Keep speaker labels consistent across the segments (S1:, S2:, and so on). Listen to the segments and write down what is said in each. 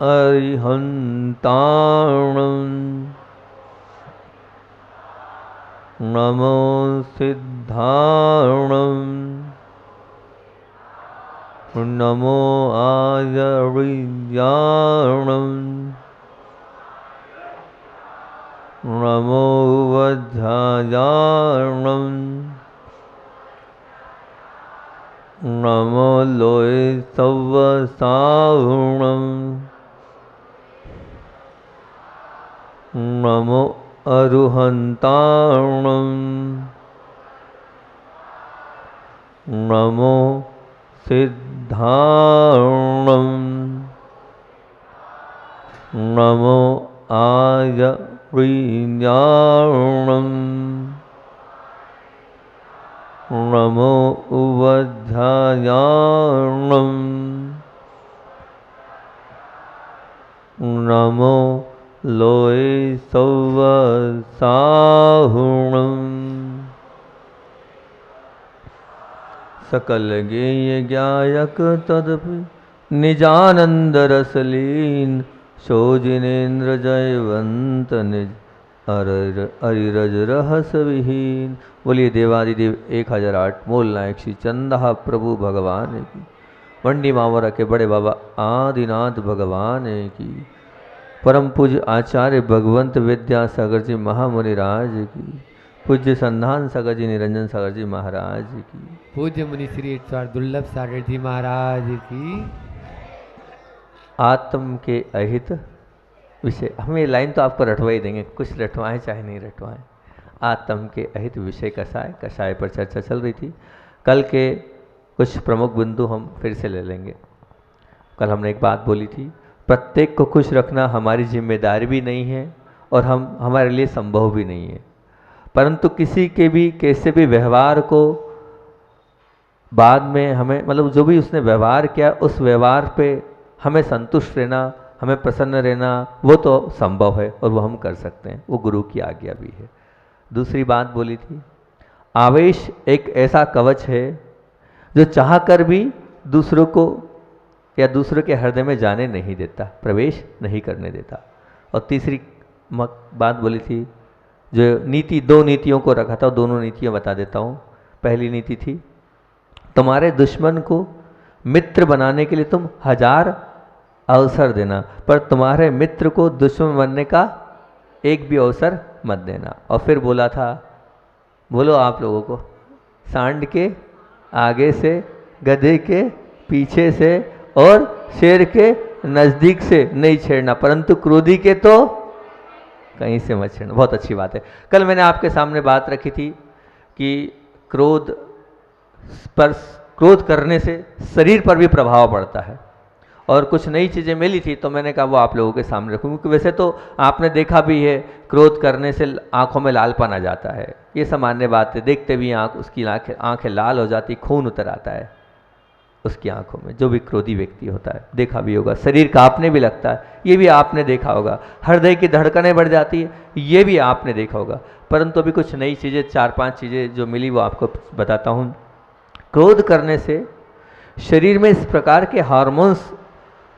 S1: अरिहन्ताणं नमो सिद्धाणं नमो आयर्याणं नमो वध्यायाणं नमो लोय सव्वसाहुणं नमो अरुहन्ताणं नमो सिद्धाणं नमो आयर्याणं नमो उवध्यायाणं नमो लोय सव्वसाहुणं सकल गेय ज्ञायक तदपि निजानंदरसलीन शोजिनेन्द्र जयवंत निज अरिरज रहस विहीन। बोलिए देवादिदेव 1008 मूल नायक श्री चंदा प्रभु भगवान की, वंडी मावरा के बड़े बाबा आदिनाथ भगवान की, परम पूज्य आचार्य भगवंत विद्यासागर जी महामुनि राज की, पूज्य संधान सागर जी निरंजन सागर जी महाराज की,
S2: पूज्य मुनि श्री दुर्लभ सागर जी महाराज की।
S1: आत्म के अहित विषय, हम ये लाइन तो आपको रटवा ही देंगे, कुछ रटवाएं चाहे नहीं रटवाएं। आत्म के अहित विषय कषाय, कषाय पर चर्चा चल रही थी। कल के कुछ प्रमुख बिंदु हम फिर से ले लेंगे। कल हमने एक बात बोली थी, प्रत्येक को खुश रखना हमारी जिम्मेदारी भी नहीं है और हमारे लिए संभव भी नहीं है, परंतु किसी के भी कैसे भी व्यवहार को बाद में हमें, मतलब जो भी उसने व्यवहार किया उस व्यवहार पे हमें संतुष्ट रहना, हमें प्रसन्न रहना, वो तो संभव है और वो हम कर सकते हैं, वो गुरु की आज्ञा भी है। दूसरी बात बोली थी, आवेश एक ऐसा कवच है जो चाह कर भी दूसरों को या दूसरों के हृदय में जाने नहीं देता, प्रवेश नहीं करने देता। और तीसरी बात बोली थी, जो नीति, दो नीतियों को रखा था, दोनों नीतियाँ बता देता हूँ। पहली नीति थी, तुम्हारे दुश्मन को मित्र बनाने के लिए तुम 1000 अवसर देना, पर तुम्हारे मित्र को दुश्मन बनने का एक भी अवसर मत देना। और फिर बोला था, बोलो आप लोगों को, सांड के आगे से, गधे के पीछे से और शेर के नज़दीक से नहीं छेड़ना, परंतु क्रोधी के तो कहीं से मत छेड़ना। बहुत अच्छी बात है। कल मैंने आपके सामने बात रखी थी कि क्रोध करने से शरीर पर भी प्रभाव पड़ता है, और कुछ नई चीज़ें मिली थी तो मैंने कहा वो आप लोगों के सामने रखूँ, क्योंकि वैसे तो आपने देखा भी है क्रोध करने से आंखों में लालपन आ जाता है, ये सामान्य बात है। देखते भी उसकी आंखें लाल हो जाती, खून उतर आता है उसकी आंखों में, जो भी क्रोधी व्यक्ति होता है, देखा भी होगा। शरीर कांपने भी लगता है, ये भी आपने देखा होगा। हृदय की धड़कनें बढ़ जाती है, ये भी आपने देखा होगा। परंतु अभी कुछ नई चीज़ें, 4-5 चीज़ें जो मिली वो आपको बताता हूँ। क्रोध करने से शरीर में इस प्रकार के हार्मोन्स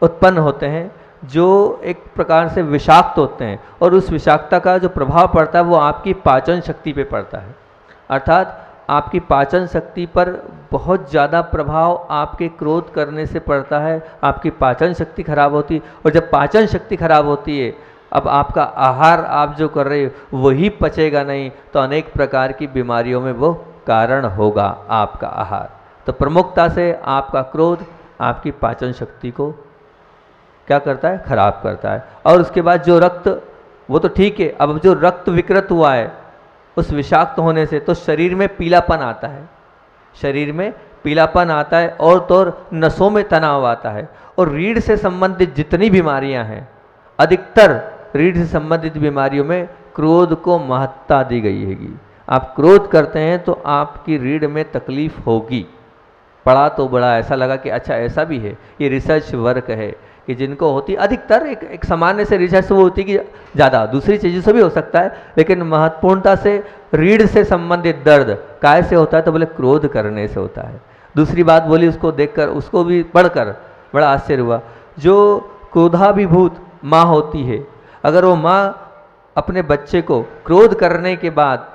S1: उत्पन्न होते हैं जो एक प्रकार से विषाक्त होते हैं, और उस विषाक्तता का जो प्रभाव पड़ता है वो आपकी पाचन शक्ति पे पड़ता है। अर्थात आपकी पाचन शक्ति पर बहुत ज़्यादा प्रभाव आपके क्रोध करने से पड़ता है, आपकी पाचन शक्ति खराब होती है। और जब पाचन शक्ति खराब होती है, अब आपका आहार आप जो कर रहे हो वही पचेगा नहीं, तो अनेक प्रकार की बीमारियों में वो कारण होगा आपका आहार। तो प्रमुखता से आपका क्रोध आपकी पाचन शक्ति को क्या करता है, खराब करता है। और उसके बाद जो रक्त, वो तो ठीक है, अब जो रक्त विकृत हुआ है उस विषाक्त होने से, तो शरीर में पीलापन आता है, शरीर में पीलापन आता है, और तो और नसों में तनाव आता है। और रीढ़ से संबंधित जितनी बीमारियां हैं, अधिकतर रीढ़ से संबंधित बीमारियों में क्रोध को महत्ता दी गई हैगी। आप क्रोध करते हैं तो आपकी रीढ़ में तकलीफ होगी। पढ़ा तो बड़ा ऐसा लगा कि अच्छा ऐसा भी है, ये रिसर्च वर्क है कि जिनको होती, अधिकतर एक सामान्य से रिसर्च वो होती कि ज़्यादा दूसरी चीज़ों से भी हो सकता है, लेकिन महत्वपूर्णता से रीढ़ से संबंधित दर्द काय से होता है, तो बोले क्रोध करने से होता है। दूसरी बात बोली, उसको देखकर, उसको भी पढ़कर बड़ा आश्चर्य हुआ, जो क्रोधाभिभूत माँ होती है, अगर वो माँ अपने बच्चे को क्रोध करने के बाद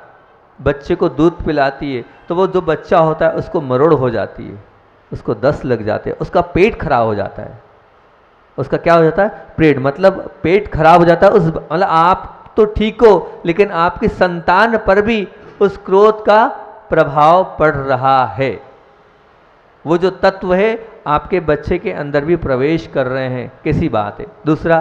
S1: बच्चे को दूध पिलाती है तो वो जो बच्चा होता है उसको मरोड़ हो जाती है, उसको दस्त लग जाते हैं, उसका पेट खराब हो जाता है। उसका क्या हो जाता है? पेट, मतलब पेट खराब हो जाता है। उस मतलब आप तो ठीक हो लेकिन आपकी संतान पर भी उस क्रोध का प्रभाव पड़ रहा है। वो जो तत्व है आपके बच्चे के अंदर भी प्रवेश कर रहे हैं, कैसी बात है। दूसरा,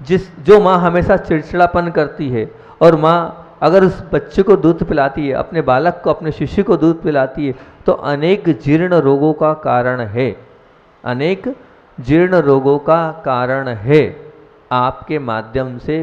S1: जो माँ हमेशा चिड़चिड़ापन करती है और माँ अगर उस बच्चे को दूध पिलाती है, अपने बालक को, अपने शिशु को दूध पिलाती है तो अनेक जीर्ण रोगों का कारण है, अनेक जीर्ण रोगों का कारण है। आपके माध्यम से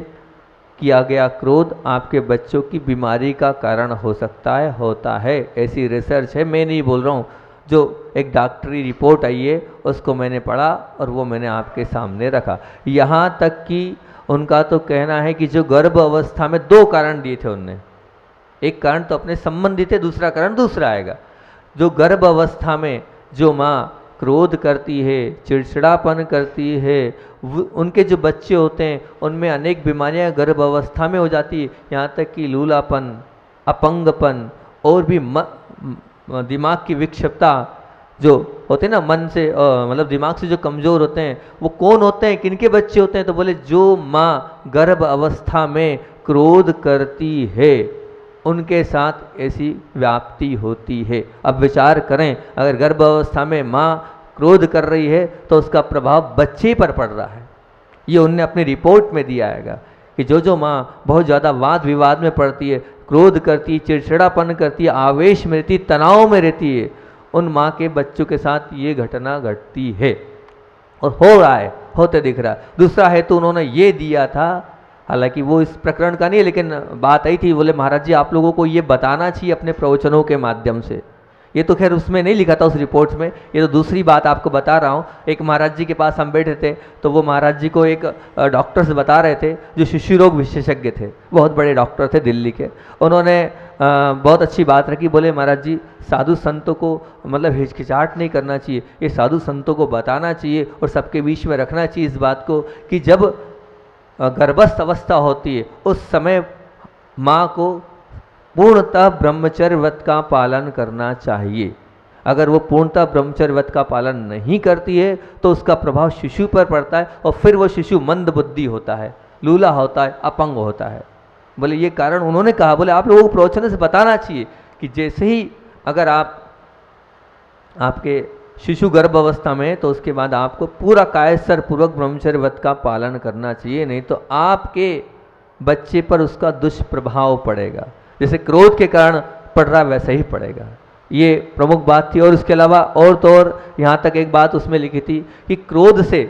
S1: किया गया क्रोध आपके बच्चों की बीमारी का कारण हो सकता है, होता है। ऐसी रिसर्च है, मैं नहीं बोल रहा हूँ, जो एक डॉक्टरी रिपोर्ट आई है उसको मैंने पढ़ा और वो मैंने आपके सामने रखा। यहाँ तक कि उनका तो कहना है कि जो गर्भ अवस्था में 2 कारण दिए थे उनने, एक कारण तो अपने संबंधी थे, दूसरा कारण दूसरा आएगा। जो गर्भ अवस्था में जो माँ क्रोध करती है, चिड़चिड़ापन करती है, उनके जो बच्चे होते हैं उनमें अनेक बीमारियां गर्भ अवस्था में हो जाती है, यहाँ तक कि लूलापन, अपंगपन और भी दिमाग की विक्षिप्तता जो होते हैं ना, मन से मतलब दिमाग से जो कमज़ोर होते हैं, वो कौन होते हैं, किनके बच्चे होते हैं? तो बोले जो माँ गर्भ अवस्था में क्रोध करती है उनके साथ ऐसी व्याप्ति होती है। अब विचार करें, अगर गर्भ अवस्था में माँ क्रोध कर रही है तो उसका प्रभाव बच्चे पर पड़ रहा है। ये उनने अपनी रिपोर्ट में दिया है कि जो माँ बहुत ज़्यादा वाद विवाद में पड़ती है, क्रोध करती है, चिड़चिड़ापन करती है, आवेश में रहती है, तनाव में रहती है, उन माँ के बच्चों के साथ ये घटना घटती है और हो रहा है, होते दिख रहा है। दूसरा हेतु उन्होंने ये दिया था, हालांकि वो इस प्रकरण का नहीं है, लेकिन बात आई थी, बोले महाराज जी आप लोगों को ये बताना चाहिए अपने प्रवचनों के माध्यम से। ये तो खैर उसमें नहीं लिखा था उस रिपोर्ट में, ये तो दूसरी बात आपको बता रहा हूँ। एक महाराज जी के पास हम बैठे थे तो वो महाराज जी को एक डॉक्टर से बता रहे थे जो शिशु रोग विशेषज्ञ थे, बहुत बड़े डॉक्टर थे दिल्ली के। उन्होंने बहुत अच्छी बात रखी, बोले महाराज जी साधु संतों को मतलब हिचकिचाहट नहीं करना चाहिए, ये साधु संतों को बताना चाहिए और सबके बीच में रखना चाहिए इस बात को कि जब गर्भस्थ अवस्था होती है उस समय माँ को पूर्णतः ब्रह्मचर्य व्रत का पालन करना चाहिए। अगर वो पूर्णतः ब्रह्मचर्य व्रत का पालन नहीं करती है तो उसका प्रभाव शिशु पर पड़ता है और फिर वो शिशु मंद बुद्धि होता है, लूला होता है, अपंग होता है। बोले ये कारण उन्होंने कहा, बोले आप लोगों को प्रवचन से बताना चाहिए कि जैसे ही अगर आपके शिशु गर्भ अवस्था में तो उसके बाद आपको पूरा कायस्तर पूर्वक ब्रह्मचर्य व्रत का पालन करना चाहिए, नहीं तो आपके बच्चे पर उसका दुष्प्रभाव पड़ेगा। जैसे क्रोध के कारण पड़ रहा वैसा ही पड़ेगा। ये प्रमुख बात थी। और उसके अलावा और तो और यहाँ तक एक बात उसमें लिखी थी कि क्रोध से,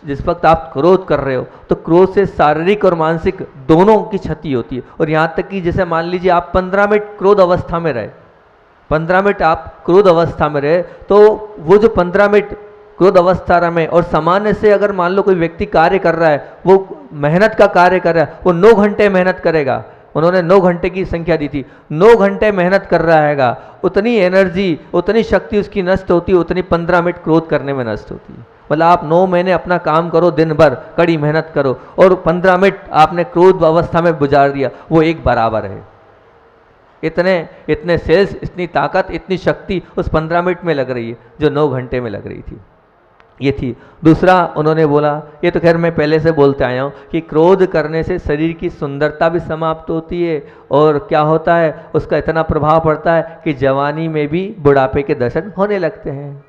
S1: जिस वक्त आप क्रोध कर रहे हो तो क्रोध से शारीरिक और मानसिक दोनों की क्षति होती है। और यहाँ तक कि जैसे मान लीजिए आप 15 मिनट क्रोध अवस्था में रहे, 15 मिनट आप क्रोध अवस्था में रहे तो वो जो 15 मिनट क्रोध अवस्था में और सामान्य से अगर मान लो कोई व्यक्ति कार्य कर रहा है, वो मेहनत का कार्य कर रहा है, वो 9 घंटे मेहनत करेगा। उन्होंने 9 घंटे की संख्या दी थी, 9 घंटे मेहनत कर रहा हैगा, उतनी एनर्जी उतनी शक्ति उसकी नष्ट होती है, उतनी 15 मिनट क्रोध करने में नष्ट होती है। मतलब आप 9 महीने अपना काम करो, दिन भर कड़ी मेहनत करो और 15 मिनट आपने क्रोध अवस्था में गुजार दिया, वो एक बराबर है। इतने सेल्स, इतनी ताकत, इतनी शक्ति उस 15 मिनट में लग रही है जो 9 घंटे में लग रही थी। ये थी। दूसरा उन्होंने बोला, ये तो खैर मैं पहले से बोलते आया हूँ कि क्रोध करने से शरीर की सुंदरता भी समाप्त होती है और क्या होता है उसका इतना प्रभाव पड़ता है कि जवानी में भी बुढ़ापे के दर्शन होने लगते हैं।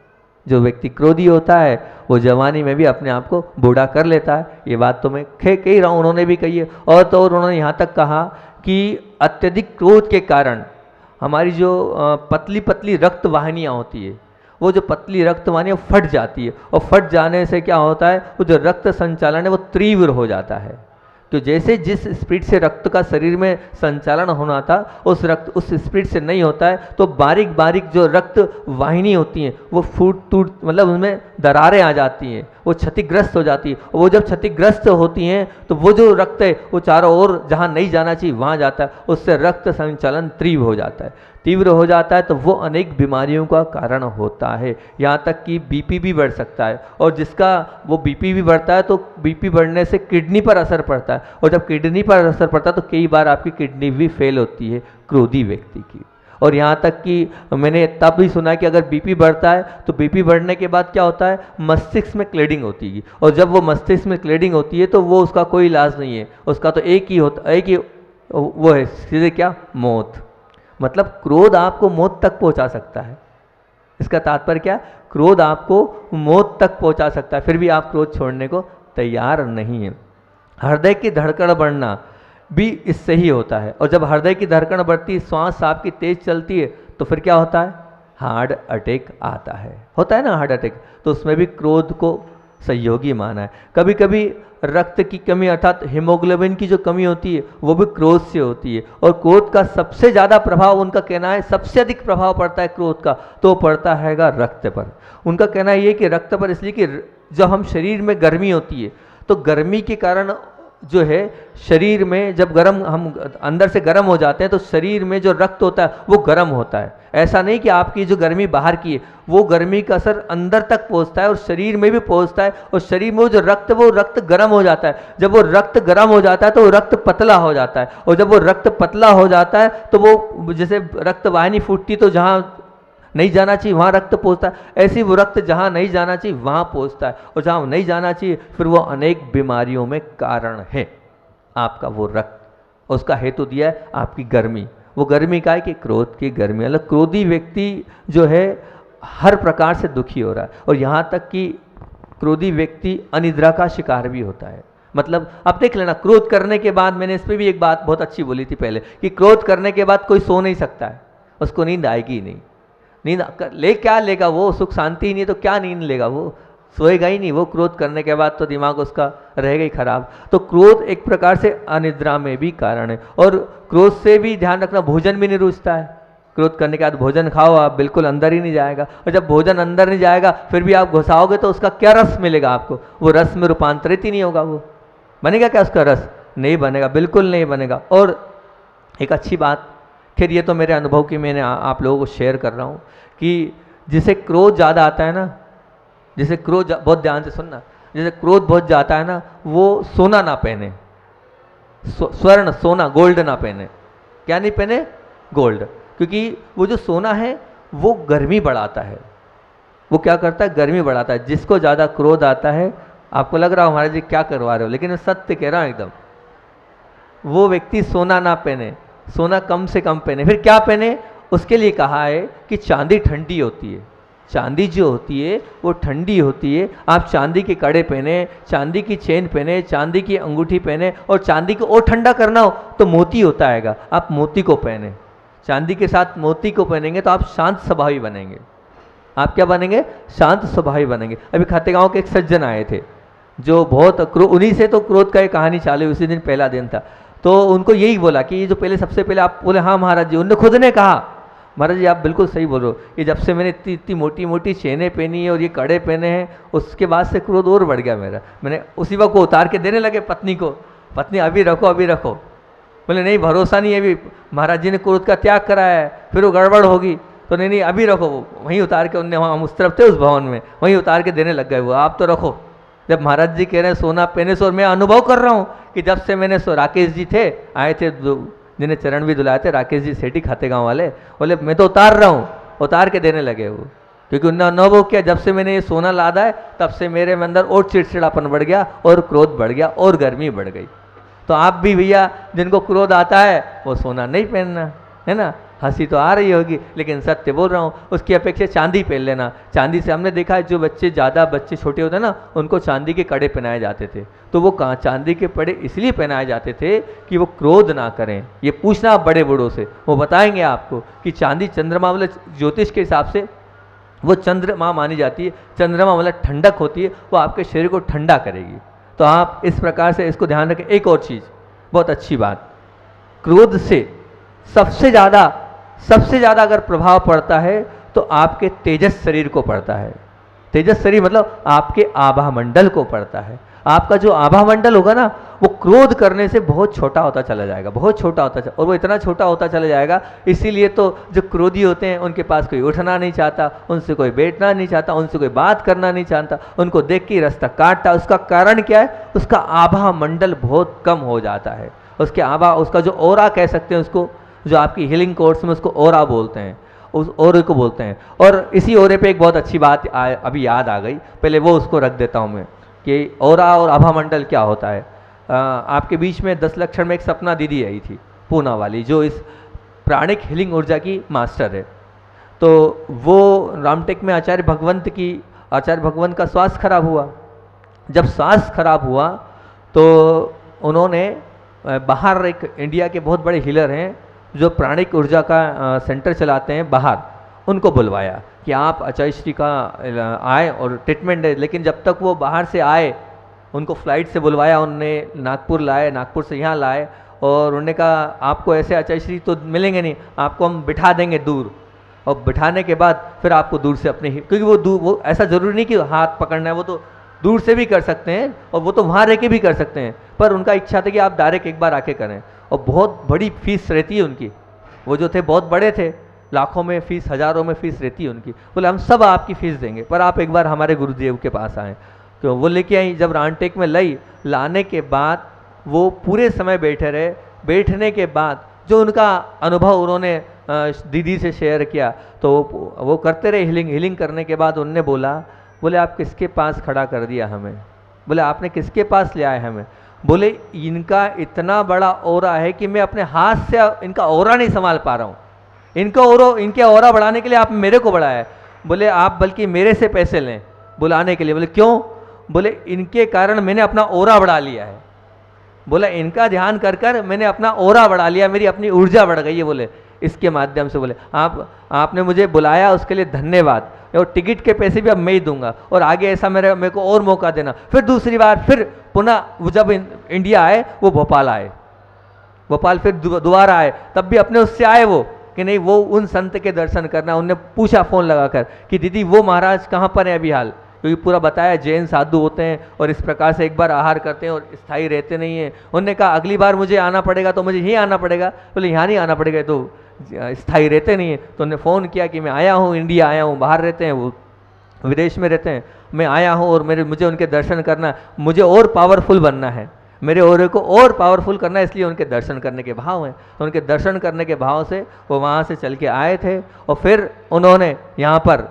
S1: जो व्यक्ति क्रोधी होता है वो जवानी में भी अपने आप को बूढ़ा कर लेता है। ये बात तो मैं कह ही रहा हूँ, उन्होंने भी कही है। और तो और उन्होंने यहाँ तक कहा कि अत्यधिक क्रोध के कारण हमारी जो पतली पतली रक्त वाहिनियाँ होती है, वो जो पतली रक्त वाहिनियाँ फट जाती है और फट जाने से क्या होता है, वो जो रक्त संचालन है वो तीव्र हो जाता है। तो जैसे जिस स्पीड से रक्त का शरीर में संचालन होना था उस स्पीड से नहीं होता है, तो बारीक बारीक जो रक्त वाहिनी होती हैं वो फूट टूट, मतलब उनमें दरारें आ जाती हैं, वो क्षतिग्रस्त हो जाती है। और वो जब क्षतिग्रस्त होती हैं तो वो जो रक्त है वो चारों ओर जहाँ नहीं जाना चाहिए वहाँ जाता है, उससे रक्त संचालन तीव्र हो जाता है। तीव्र हो जाता है तो वो अनेक बीमारियों का कारण होता है, यहाँ तक कि बीपी भी बढ़ सकता है। और जिसका वो बीपी भी बढ़ता है तो बीपी बढ़ने से किडनी पर असर पड़ता है, और जब किडनी पर असर पड़ता है तो कई बार आपकी किडनी भी फेल होती है क्रोधी व्यक्ति की। और यहाँ तक कि मैंने तब भी सुना कि अगर बीपी बढ़ता है तो बीपी बढ़ने के बाद क्या होता है, मस्तिष्क में क्लेडिंग होती है, और जब वो मस्तिष्क में क्लेडिंग होती है तो वो उसका कोई इलाज नहीं है, उसका तो एक ही वो है सीधे क्या, मौत। मतलब क्रोध आपको मौत तक पहुंचा सकता है। इसका तात्पर्य क्या, क्रोध आपको मौत तक पहुंचा सकता है, फिर भी आप क्रोध छोड़ने को तैयार नहीं है। हृदय की धड़कन बढ़ना भी इससे ही होता है, और जब हृदय की धड़कन बढ़ती, श्वास आपकी तेज चलती है तो फिर क्या होता है, हार्ट अटैक आता है, होता है ना हार्ट अटैक। तो उसमें भी क्रोध को सहयोगी माना है। कभी कभी रक्त की कमी अर्थात हीमोग्लोबिन की जो कमी होती है वो भी क्रोध से होती है, और क्रोध का सबसे ज़्यादा प्रभाव, उनका कहना है सबसे अधिक प्रभाव पड़ता है क्रोध का, तो पड़ता हैगा रक्त पर। उनका कहना ये कि रक्त पर, इसलिए कि जब हम शरीर में गर्मी होती है तो गर्मी के कारण जो है शरीर में जब हम अंदर से गर्म हो जाते हैं तो शरीर में जो रक्त होता है वो गर्म होता है। ऐसा नहीं कि आपकी जो गर्मी बाहर की है, वो गर्मी का असर अंदर तक पहुंचता है और शरीर में भी पहुंचता है, और शरीर में वो जो रक्त, वो रक्त गर्म हो जाता है। जब वो रक्त गर्म हो जाता है तो वो रक्त पतला हो जाता है, और जब वो रक्त पतला हो जाता है तो वो जैसे रक्त वाहिनी फूटती तो जहाँ नहीं जाना चाहिए वहाँ रक्त पहुँचता है, ऐसे वो रक्त जहाँ नहीं जाना चाहिए वहाँ पहुँचता है, और जहाँ नहीं जाना चाहिए फिर वो अनेक बीमारियों में कारण है आपका वो रक्त। उसका हेतु दिया है आपकी गर्मी। वो गर्मी का है कि क्रोध की गर्मी, मतलब क्रोधी व्यक्ति जो है हर प्रकार से दुखी हो रहा है, और यहाँ तक कि क्रोधी व्यक्ति अनिद्रा का शिकार भी होता है। मतलब आप देख लेना, क्रोध करने के बाद, मैंने इस पर भी एक बात बहुत अच्छी बोली थी पहले कि क्रोध करने के बाद कोई सो नहीं सकता है, उसको नींद आएगी ही नहीं। नींद ले क्या लेगा वो, सुख शांति ही नहीं तो क्या नींद लेगा, वो सोएगा ही नहीं। वो क्रोध करने के बाद तो दिमाग उसका रहेगा ही खराब। तो क्रोध एक प्रकार से अनिद्रा में भी कारण है। और क्रोध से भी ध्यान रखना, भोजन भी नहीं रुचता है। क्रोध करने के बाद भोजन खाओ आप, बिल्कुल अंदर ही नहीं जाएगा, और जब भोजन अंदर नहीं जाएगा फिर भी आप घुसाओगे तो उसका क्या रस मिलेगा आपको, वो रस में रूपांतरित ही नहीं होगा। वो बनेगा क्या, उसका रस नहीं बनेगा, बिल्कुल नहीं बनेगा। और एक अच्छी बात, खैर ये तो मेरे अनुभव की मैंने आप लोगों को शेयर कर रहा हूँ, कि जिसे क्रोध ज़्यादा आता है ना, जिसे क्रोध, बहुत ध्यान से सुनना, जैसे क्रोध बहुत जाता है ना, वो सोना ना पहने, स्वर्ण सोना गोल्ड ना पहने। क्या नहीं पहने, गोल्ड, क्योंकि वो जो सोना है वो गर्मी बढ़ाता है। वो क्या करता है, गर्मी बढ़ाता है। जिसको ज़्यादा क्रोध आता है, आपको लग रहा हो हमारे जी क्या करवा रहे हो, लेकिन मैं सत्य कह रहा हूँ एकदम, वो व्यक्ति सोना ना पहने, सोना कम से कम पहने। फिर क्या पहने, उसके लिए कहा है कि चांदी ठंडी होती है, चांदी जो होती है वो ठंडी होती है। आप चांदी के कड़े पहने, चांदी की चेन पहने, चांदी की अंगूठी पहने, और चांदी को और ठंडा करना हो तो मोती होता हैगा, आप मोती को पहने। चांदी के साथ मोती को पहनेंगे तो आप शांत स्वभावी बनेंगे। आप क्या बनेंगे, शांत स्वभावी बनेंगे। अभी खातेगांव के एक सज्जन आए थे जो बहुत उन्हीं से तो क्रोध का एक कहानी चालू, उसी दिन पहला दिन था, तो उनको यही बोला कि ये जो पहले सबसे पहले आप बोले, हाँ महाराज जी, उन्होंने खुद ने कहा, महाराज जी आप बिल्कुल सही बोल रहे हो, ये जब से मैंने इतनी मोटी मोटी चेनें पहनी है और ये कड़े पहने हैं, उसके बाद से क्रोध और बढ़ गया मेरा। मैंने उसी वक्त को उतार के देने लगे पत्नी को, पत्नी अभी रखो अभी रखो। बोले नहीं, भरोसा नहीं है, अभी महाराज जी ने क्रोध का त्याग कराया है, फिर वो गड़बड़ होगी, तो नहीं अभी रखो। वहीं उतार के उनने, वहाँ हम उस तरफ थे उस भवन में, वहीं उतार के देने लग गए वो, आप तो रखो। जब महाराज जी कह रहे हैं सोना पहने से, और मैं अनुभव कर रहा हूँ कि जब से मैंने राकेश जी थे आए थे जिन्हें चरण भी धुलाए थे, राकेश जी सेठी खातेगांव वाले, बोले मैं तो उतार रहा हूँ, उतार के देने लगे वो, क्योंकि उन्होंने अनुभव किया जब से मैंने ये सोना लादा है तब से मेरे में अंदर और चिड़चिड़ापन बढ़ गया और क्रोध बढ़ गया और गर्मी बढ़ गई। तो आप भी भैया जिनको क्रोध आता है वो सोना नहीं पहनना, है ना। हंसी तो आ रही होगी लेकिन सत्य बोल रहा हूँ, उसकी अपेक्षा चांदी पहन लेना। चांदी से हमने देखा है जो बच्चे ज़्यादा बच्चे छोटे होते हैं ना, उनको चांदी के कड़े पहनाए जाते थे। तो वो कहाँ चांदी के कड़े इसलिए पहनाए जाते थे कि वो क्रोध ना करें। ये पूछना आप बड़े बूढ़ों से, वो बताएंगे आपको कि चांदी चंद्रमा वाले ज्योतिष के हिसाब से वो चंद्रमा मानी जाती है, चंद्रमा मतलब ठंडक होती है, वो आपके शरीर को ठंडा करेगी। तो आप इस प्रकार से इसको ध्यान रखें। एक और चीज़ बहुत अच्छी बात, क्रोध से सबसे ज़्यादा अगर प्रभाव पड़ता है तो आपके तेजस शरीर को पड़ता है। तेजस शरीर मतलब आपके आभा मंडल को पड़ता है। आपका जो आभा मंडल होगा ना, वो क्रोध करने से बहुत छोटा होता चला जाएगा, बहुत छोटा होता और वो इतना छोटा होता चला जाएगा। इसीलिए तो जो क्रोधी होते हैं उनके पास कोई उठना नहीं चाहता, उनसे कोई बैठना नहीं चाहता, उनसे कोई बात करना नहीं चाहता, उनको देख के रास्ता काटता। उसका कारण क्या है? उसका आभा मंडल बहुत कम हो जाता है। उसके आभा, उसका जो ओरा कह सकते हैं उसको, जो आपकी हीलिंग कोर्स में उसको ओरा बोलते हैं, उस ओरे को बोलते हैं। और इसी ओरे पे एक बहुत अच्छी बात अभी याद आ गई, पहले वो उसको रख देता हूँ मैं कि ओरा और आभा मंडल क्या होता है। आपके बीच में 10 लक्षण में एक सपना दीदी आई थी पूना वाली, जो इस प्राणिक हीलिंग ऊर्जा की मास्टर है। तो वो रामटेक में आचार्य भगवंत का स्वास्थ्य खराब हुआ। जब स्वास्थ्य खराब हुआ तो उन्होंने बाहर, एक इंडिया के बहुत बड़े हीलर हैं जो प्राणिक ऊर्जा का सेंटर चलाते हैं बाहर, उनको बुलवाया कि आप आचार्य श्री का आए और ट्रीटमेंट है। लेकिन जब तक वो बाहर से आए, उनको फ्लाइट से बुलवाया, उनने नागपुर लाए, नागपुर से यहाँ लाए और उन्होंने कहा आपको ऐसे आचार्य श्री तो मिलेंगे नहीं, आपको हम बिठा देंगे दूर, और बिठाने के बाद फिर आपको दूर से अपने, क्योंकि वो ऐसा ज़रूरी नहीं कि हाथ पकड़ना है, वो तो दूर से भी कर सकते हैं और वो तो वहाँ रह के भी कर सकते हैं, पर उनका इच्छा था कि आप डायरेक्ट एक बार आके करें। और बहुत बड़ी फीस रहती है उनकी, वो जो थे बहुत बड़े थे, लाखों में फीस, हज़ारों में फीस रहती है उनकी। बोले हम सब आपकी फ़ीस देंगे, पर आप एक बार हमारे गुरुदेव के पास आएँ। तो वो लेके आई, जब रामटेक में लाने के बाद वो पूरे समय बैठे रहे। बैठने के बाद जो उनका अनुभव उन्होंने दीदी से शेयर किया, तो वो करते रहे हीलिंग करने के बाद उनने बोले आप किसके पास खड़ा कर दिया हमें? बोले आपने किसके पास ले आए हमें? बोले इनका इतना बड़ा ओरा है कि मैं अपने हाथ से इनका ओरा नहीं संभाल पा रहा हूँ। इनके ओरा बढ़ाने के लिए आप मेरे को बढ़ाया है। बोले आप बल्कि मेरे से पैसे लें बुलाने के लिए। बोले क्यों? बोले इनके कारण मैंने अपना ओरा बढ़ा लिया है। बोला इनका ध्यान कर कर मैंने अपना ओरा बढ़ा लिया, मेरी अपनी ऊर्जा बढ़ गई है। बोले इसके माध्यम से। बोले आपने मुझे बुलाया उसके लिए धन्यवाद, और टिकट के पैसे भी अब मैं ही दूंगा, और आगे ऐसा मेरे को और मौका देना। फिर दूसरी बार फिर पुनः जब इंडिया आए, वो भोपाल आए, भोपाल फिर दोबारा आए, तब भी अपने उससे आए वो कि नहीं वो उन संत के दर्शन करना। उनने पूछा फ़ोन लगाकर कि दीदी वो महाराज कहाँ पर है अभी हाल, क्योंकि पूरा बताया जैन साधु होते हैं और इस प्रकार से एक बार आहार करते हैं और स्थायी रहते नहीं हैं। उन्होंने कहा अगली बार मुझे आना पड़ेगा तो मुझे यहीं आना पड़ेगा। बोले यहाँ नहीं आना पड़ेगा, तो स्थायी रहते नहीं हैं। तो उन्होंने फ़ोन किया कि मैं आया हूँ, इंडिया आया हूँ, बाहर रहते हैं वो, विदेश में रहते हैं, मैं आया हूँ और मुझे उनके दर्शन करना, मुझे और पावरफुल बनना है, मेरे ओरे को और पावरफुल करना है, इसलिए उनके दर्शन करने के भाव हैं। तो उनके दर्शन करने के भाव से वो वहाँ से चल के आए थे, और फिर उन्होंने यहाँ पर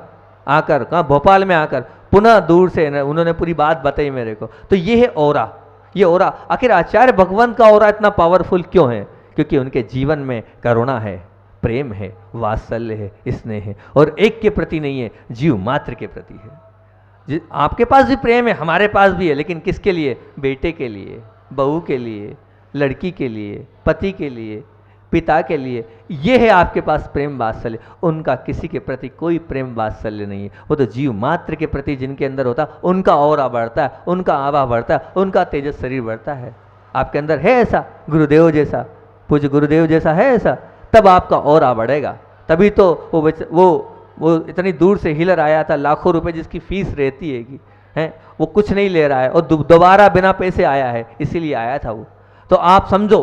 S1: आकर, कहाँ, भोपाल में आकर पुनः दूर से उन्होंने पूरी बात बताई मेरे को। तो ये है ओरा, ये ओरा। आखिर आचार्य भगवंत का ओरा इतना पावरफुल क्यों है? क्योंकि उनके जीवन में करुणा है, प्रेम है, वात्सल्य है, स्नेह है, और एक के प्रति नहीं है, जीव मात्र के प्रति है। आपके पास भी प्रेम है, हमारे पास भी है, लेकिन किसके लिए? बेटे के लिए, बहू के लिए, लड़की के लिए, पति के लिए, पिता के लिए। ये है आपके पास प्रेम वात्सल्य। उनका किसी के प्रति कोई प्रेम वात्सल्य नहीं है। वो तो जीव मात्र के प्रति जिनके अंदर होता, उनका औरा बढ़ता है, उनका आभा बढ़ता है, उनका तेजस शरीर बढ़ता है। आपके अंदर है ऐसा? गुरुदेव जैसा, पूज्य गुरुदेव जैसा है ऐसा? तब आपका औरा बढ़ेगा। तभी तो वो इतनी दूर से हीलर आया था, लाखों रुपए जिसकी फीस रहती है, वो कुछ नहीं ले रहा है और दोबारा बिना पैसे आया है, इसीलिए आया था वो। तो आप समझो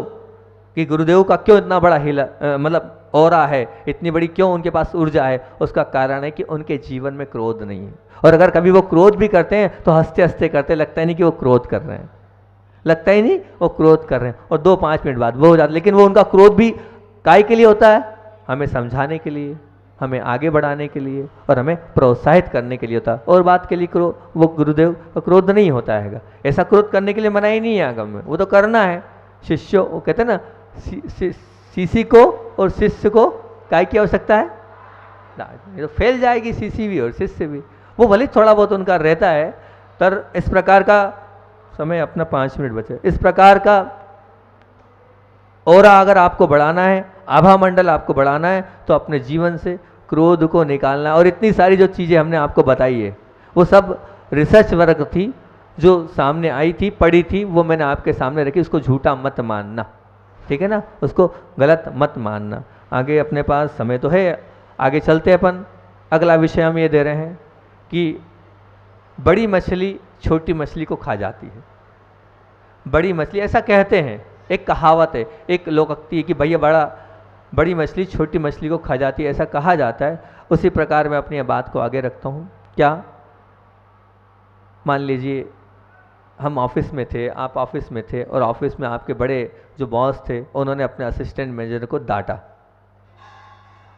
S1: कि गुरुदेव का क्यों इतना बड़ा हीलर, मतलब औरा है, इतनी बड़ी क्यों उनके पास ऊर्जा है। उसका कारण है कि उनके जीवन में क्रोध नहीं है। और अगर कभी वो क्रोध भी करते हैं तो हंसते हंसते करते, लगता ही नहीं कि वो क्रोध कर रहे हैं, लगता ही नहीं वो क्रोध कर रहे हैं, और 2-5 मिनट बाद वो हो जाता। लेकिन वो उनका क्रोध भी काय के लिए होता है? हमें समझाने के लिए, हमें आगे बढ़ाने के लिए, और हमें प्रोत्साहित करने के लिए होता है। और बात के लिए वो गुरुदेव का क्रोध नहीं होता है। ऐसा क्रोध करने के लिए मना ही नहीं है आगम में, वो तो करना है। शिष्यों, वो कहते हैं ना, सीसी को और शिष्य को काय की आवश्यकता है? ये तो फैल जाएगी सीसी भी और शिष्य भी। वो भले थोड़ा बहुत उनका रहता है, पर इस प्रकार का समय, अपना 5 मिनट बचे, इस प्रकार का औरा अगर आपको बढ़ाना है, आभा मंडल आपको बढ़ाना है, तो अपने जीवन से क्रोध को निकालना है। और इतनी सारी जो चीज़ें हमने आपको बताई है, वो सब रिसर्च वर्क थी जो सामने आई थी, पढ़ी थी, वो मैंने आपके सामने रखी। उसको झूठा मत मानना, ठीक है ना, उसको गलत मत मानना। आगे अपने पास समय तो है, आगे चलते अपन। अगला विषय हम ये दे रहे हैं कि बड़ी मछली छोटी मछली को खा जाती है। बड़ी मछली, ऐसा कहते हैं, एक कहावत है, एक लोकोक्ति है कि भैया बड़ी मछली छोटी मछली को खा जाती है, ऐसा कहा जाता है। उसी प्रकार मैं अपनी बात को आगे रखता हूँ। क्या मान लीजिए हम ऑफिस में थे, आप ऑफिस में थे, और ऑफिस में आपके बड़े जो बॉस थे उन्होंने अपने असिस्टेंट मैनेजर को डांटा,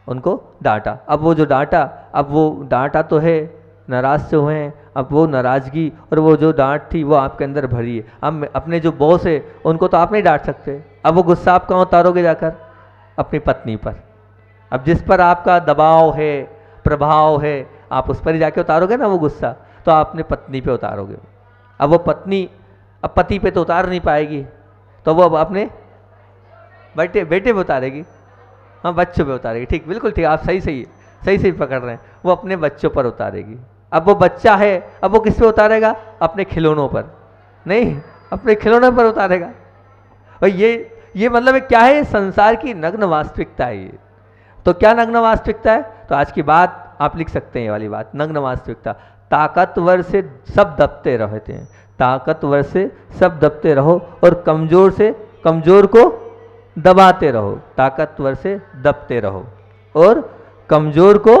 S1: उनको डांटा। अब वो जो डांटा, अब वो डांटा तो है, नाराज से हुए हैं, अब वो नाराज़गी और वो जो डांट थी वो आपके अंदर भरी है। अब अपने जो बॉस है उनको तो आप नहीं डांट सकते, अब वो गुस्सा आप कहाँ उतारोगे? जाकर अपनी पत्नी पर। अब जिस पर आपका दबाव है, प्रभाव है, आप उस पर ही जाके उतारोगे ना वो गुस्सा, तो आप अपनी पत्नी पे उतारोगे। अब वो पत्नी अब पति पे तो उतार नहीं पाएगी, तो वो अब अपने बेटे पे उतारेगी, हाँ बच्चों पे उतारेगी। ठीक, बिल्कुल ठीक, आप सही पकड़ रहे हैं, वो अपने बच्चों पर उतारेगी। अब वो बच्चा है, अब वो किस पे उतारेगा? अपने खिलौनों पर, नहीं अपने खिलौनों पर उतारेगा। और ये मतलब क्या है? संसार की नग्न वास्तविकता है ये। तो क्या नग्न वास्तविकता है? तो आज की बात आप लिख सकते हैं, ये वाली बात, नग्न वास्तविकता। ताकतवर से सब दबते रहते हैं, ताकतवर से सब दबते रहो और कमजोर से कमजोर को दबाते रहो। ताकतवर से दबते रहो और कमजोर को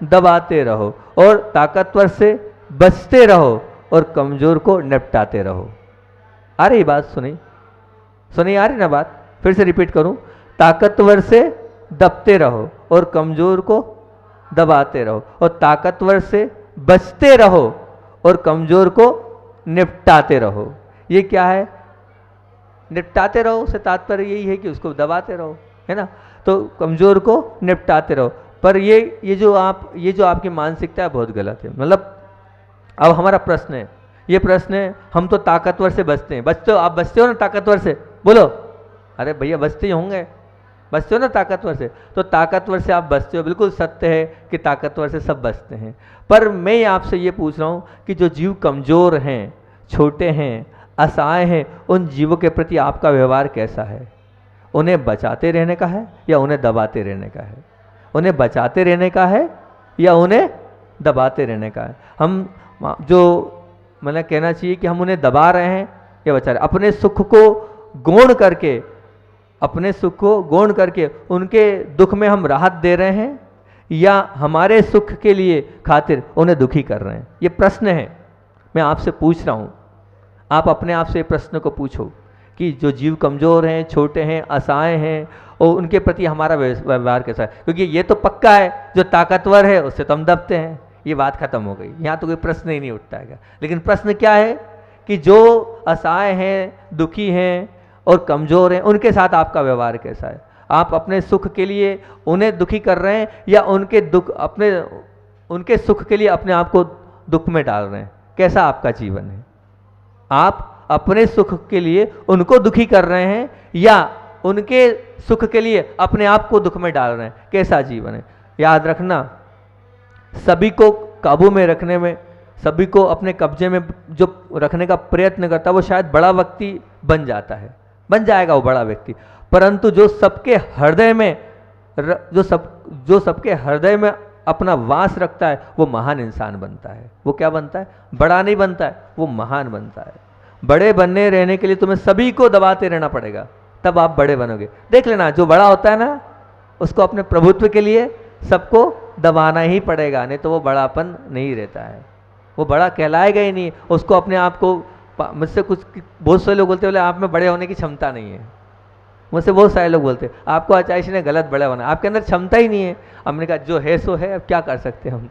S1: दबाते रहो, और ताकतवर से बचते रहो और कमजोर को निपटाते रहो। आ रही बात? सुनी आ रही ना बात? फिर से रिपीट करूं, ताकतवर से दबते रहो और कमजोर को दबाते रहो, और ताकतवर से बचते रहो और कमजोर को निपटाते रहो। ये क्या है? निपटाते रहो से तात्पर्य यही है कि उसको दबाते रहो, है ना? तो कमजोर को निपटाते रहो। पर ये जो आपकी मानसिकता है बहुत गलत है। मतलब अब हमारा प्रश्न है, ये प्रश्न है, हम तो ताकतवर से बचते हैं। आप बचते हो ना ताकतवर से? बोलो, अरे भैया बचते ही होंगे, बचते हो ना ताकतवर से? तो ताकतवर से आप बचते हो, बिल्कुल सत्य है कि ताकतवर से सब बचते हैं। पर मैं आपसे ये पूछ रहा हूँ कि जो जीव कमज़ोर हैं, छोटे हैं, असहाय हैं, उन जीवों के प्रति आपका व्यवहार कैसा है? उन्हें बचाते रहने का है या उन्हें दबाते रहने का है? उन्हें बचाते रहने का है या उन्हें दबाते रहने का है? हम जो मतलब कहना चाहिए कि हम उन्हें दबा रहे हैं या बचा रहे? अपने सुख को गौण करके उनके दुख में हम राहत दे रहे हैं या हमारे सुख के लिए खातिर उन्हें दुखी कर रहे हैं? ये प्रश्न है, मैं आपसे पूछ रहा हूँ। आप अपने आप से प्रश्न को पूछो कि जो जीव कमज़ोर हैं, छोटे हैं, असहाय हैं, और उनके प्रति हमारा व्यवहार कैसा है? क्योंकि ये तो पक्का है, जो ताकतवर है उससे तो हम दबते हैं, ये बात खत्म हो गई, यहाँ तो कोई प्रश्न ही नहीं उठता है। लेकिन प्रश्न क्या है कि जो असहाय हैं, दुखी हैं और कमज़ोर हैं, उनके साथ आपका व्यवहार कैसा है? आप अपने सुख के लिए उन्हें दुखी कर रहे हैं या उनके सुख के लिए अपने आप को दुख में डाल रहे हैं? कैसा आपका जीवन है? आप अपने सुख के लिए उनको दुखी कर रहे हैं या उनके सुख के लिए अपने आप को दुख में डाल रहे हैं? कैसा जीवन है? याद रखना, सभी को काबू में रखने में, सभी को अपने कब्जे में जो रखने का प्रयत्न करता है वो शायद बड़ा व्यक्ति बन जाएगा वो बड़ा व्यक्ति, परंतु जो सबके हृदय में अपना वास रखता है वो महान इंसान बनता है। वो क्या बनता है? बड़ा नहीं बनता है, वो महान बनता है। बड़े बनने रहने के लिए तुम्हें सभी को दबाते रहना पड़ेगा, तब आप बड़े बनोगे। देख लेना, जो बड़ा होता है ना उसको अपने प्रभुत्व के लिए सबको दबाना ही पड़ेगा, नहीं तो वो बड़ापन नहीं रहता है, वो बड़ा कहलाएगा ही नहीं। उसको अपने आप को, मुझसे बहुत सारे लोग बोले आप में बड़े होने की क्षमता नहीं है। मुझसे बहुत सारे लोग बोलते आपको आचार्य ने गलत बड़ा होना, आपके अंदर क्षमता ही नहीं है। हमने कहा जो है सो है, अब क्या कर सकते हैं हम,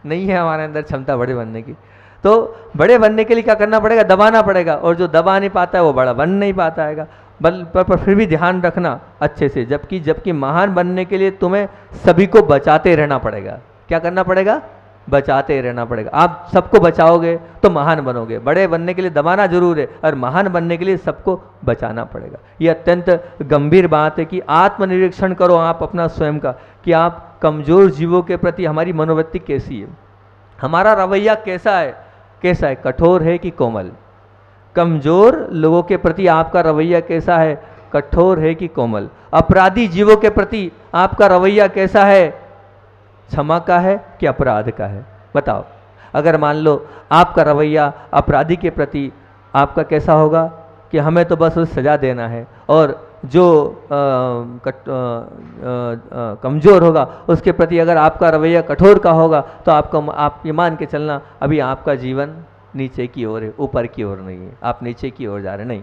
S1: नहीं है हमारे अंदर क्षमता बड़े बनने की। तो बड़े बनने के लिए क्या करना पड़ेगा? दबाना पड़ेगा, और जो दबा नहीं पाता है वो बड़ा बन नहीं पाता है। पर फिर भी ध्यान रखना अच्छे से, जबकि महान बनने के लिए तुम्हें सभी को बचाते रहना पड़ेगा। क्या करना पड़ेगा? बचाते रहना पड़ेगा। आप सबको बचाओगे तो महान बनोगे। बड़े बनने के लिए दबाना जरूर है, और महान बनने के लिए सबको बचाना पड़ेगा। ये अत्यंत गंभीर बात है कि आत्मनिरीक्षण करो आप अपना स्वयं का, कि आप कमज़ोर जीवों के प्रति हमारी मनोवृत्ति कैसी है, हमारा रवैया कैसा है, कठोर है कि कोमल? कमज़ोर लोगों के प्रति आपका रवैया कैसा है, कठोर है कि कोमल? अपराधी जीवों के प्रति आपका रवैया कैसा है, क्षमा का है कि अपराध का है? बताओ। अगर मान लो आपका रवैया अपराधी के प्रति आपका कैसा होगा? कि हमें तो बस उसे सजा देना है, और जो कमज़ोर होगा उसके प्रति अगर आपका रवैया कठोर का होगा तो आप ये मान के चलना अभी आपका जीवन नीचे की ओर है, ऊपर की ओर नहीं है, आप नीचे की ओर जा रहे नहीं।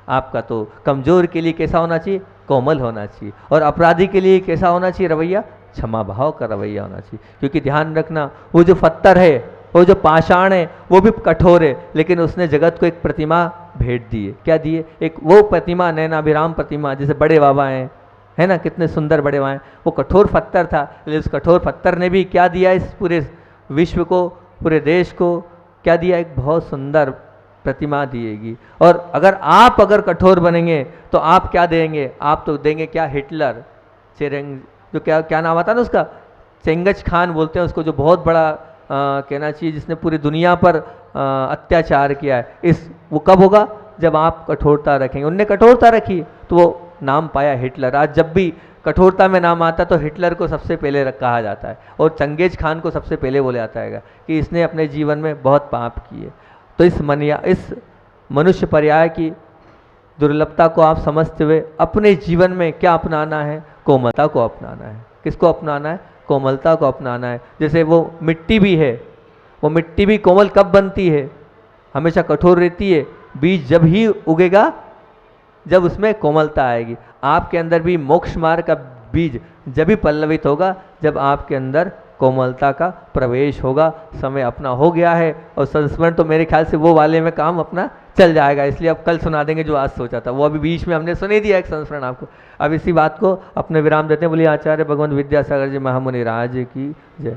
S1: आपका तो कमज़ोर के लिए कैसा होना चाहिए? कोमल होना चाहिए। और अपराधी के लिए कैसा होना चाहिए रवैया? क्षमा भाव का रवैया होना चाहिए। क्योंकि ध्यान रखना, वो जो पत्थर है, वो जो पाषाण है, वो भी कठोर है, लेकिन उसने जगत को एक प्रतिमा भेंट दी है। क्या दिए? एक वो प्रतिमा, नैनाभिराम प्रतिमा, जैसे बड़े बाबा हैं, है ना, कितने सुंदर बड़े बाबा हैं। वो कठोर पत्थर था, लेकिन उस कठोर पत्थर ने भी क्या दिया इस पूरे विश्व को, पूरे देश को क्या दिया? एक बहुत सुंदर प्रतिमा दिएगी। और अगर कठोर बनेंगे तो आप क्या देंगे? आप तो देंगे क्या? हिटलर, चेरेंग, जो क्या नाम आता है ना उसका, चेंगज खान बोलते हैं उसको, जो बहुत बड़ा कहना चाहिए, जिसने पूरी दुनिया पर अत्याचार किया है। वो कब होगा? जब आप कठोरता रखेंगे। उनने कठोरता रखी तो वो नाम पाया हिटलर। आज जब भी कठोरता में नाम आता तो हिटलर को सबसे पहले कहा जाता है, और चंगेज खान को सबसे पहले बोला जाता है कि इसने अपने जीवन में बहुत पाप किए। तो इस मनुष्य पर्याय की दुर्लभता को आप समझते हुए अपने जीवन में क्या अपनाना है? कोमलता को अपनाना है। किसको अपनाना है? कोमलता को अपनाना है। जैसे वो मिट्टी भी है, वो मिट्टी भी कोमल कब बनती है? हमेशा कठोर रहती है। बीज जब ही उगेगा जब उसमें कोमलता आएगी। आपके अंदर भी मोक्ष मार्ग का बीज जब ही पल्लवित होगा जब आपके अंदर कोमलता का प्रवेश होगा। समय अपना हो गया है, और संस्मरण तो मेरे ख्याल से वो वाले में काम अपना चल जाएगा, इसलिए अब कल सुना देंगे जो आज सोचा था। वो अभी बीच में हमने सुने दिया एक संस्मरण आपको। अब इसी बात को अपने विराम देते हैं। बोलिए आचार्य भगवंत विद्यासागर जी महामुनि राज की जय।